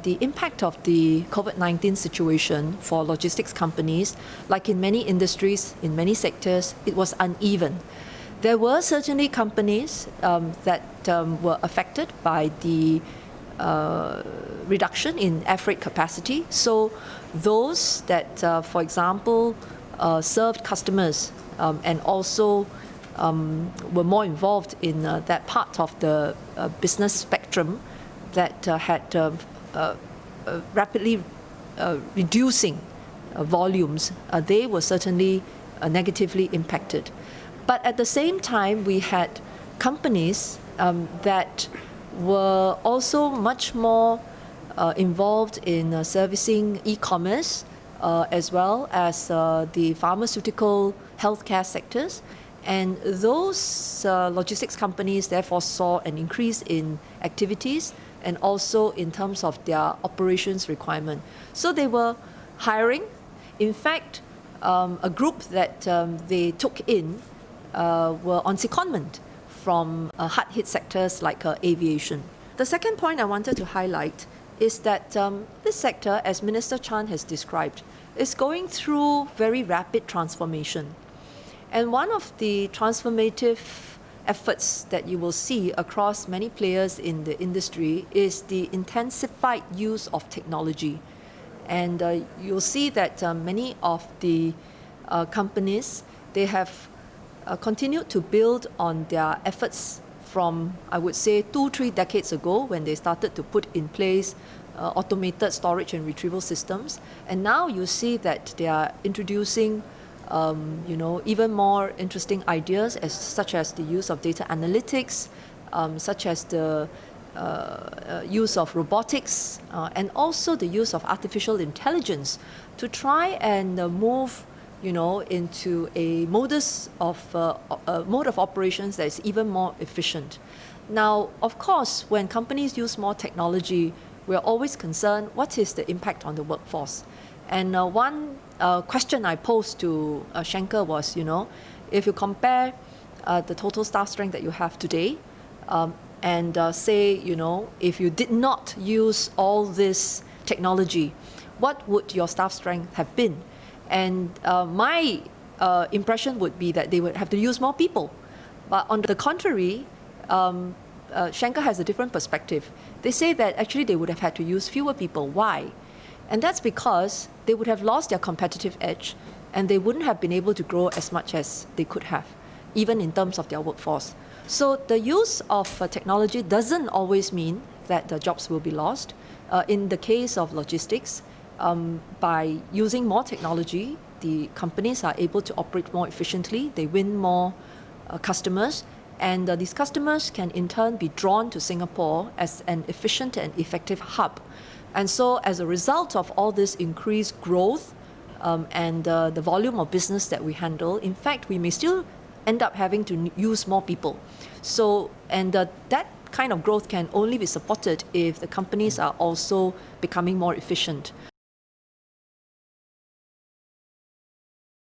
the impact of the COVID-19 situation for logistics companies, like in many industries, in many sectors, it was uneven. There were certainly companies that were affected by the reduction in air freight capacity. So those that, for example, served customers and also were more involved in that part of the business spectrum that had rapidly reducing volumes, they were certainly negatively impacted. But at the same time, we had companies that were also much more involved in servicing e-commerce as well as the pharmaceutical healthcare sectors. And those logistics companies therefore saw an increase in activities and also in terms of their operations requirement. So they were hiring. In fact, a group that they took in were on secondment from hard-hit sectors like aviation. The second point I wanted to highlight is that this sector, as Minister Chan has described, is going through very rapid transformation. And one of the transformative efforts that you will see across many players in the industry is the intensified use of technology. And you'll see that many of the companies, they have continued to build on their efforts from, I would say, 2-3 decades ago when they started to put in place automated storage and retrieval systems. And now you see that they are introducing even more interesting ideas such as the use of data analytics, such as the use of robotics, and also the use of artificial intelligence to try and move into a mode of operations that is even more efficient. Now, of course, when companies use more technology, we're always concerned, what is the impact on the workforce? And one question I posed to Schenker was, if you compare the total staff strength that you have today and say, if you did not use all this technology, what would your staff strength have been? And my impression would be that they would have to use more people. But on the contrary, Schenker has a different perspective. They say that actually they would have had to use fewer people. Why? And that's because they would have lost their competitive edge and they wouldn't have been able to grow as much as they could have, even in terms of their workforce. So the use of technology doesn't always mean that the jobs will be lost. In the case of logistics, by using more technology, the companies are able to operate more efficiently. They win more customers, and these customers can in turn be drawn to Singapore as an efficient and effective hub. And so as a result of all this increased growth and the volume of business that we handle, in fact, we may still end up having to use more people. So, and that kind of growth can only be supported if the companies are also becoming more efficient.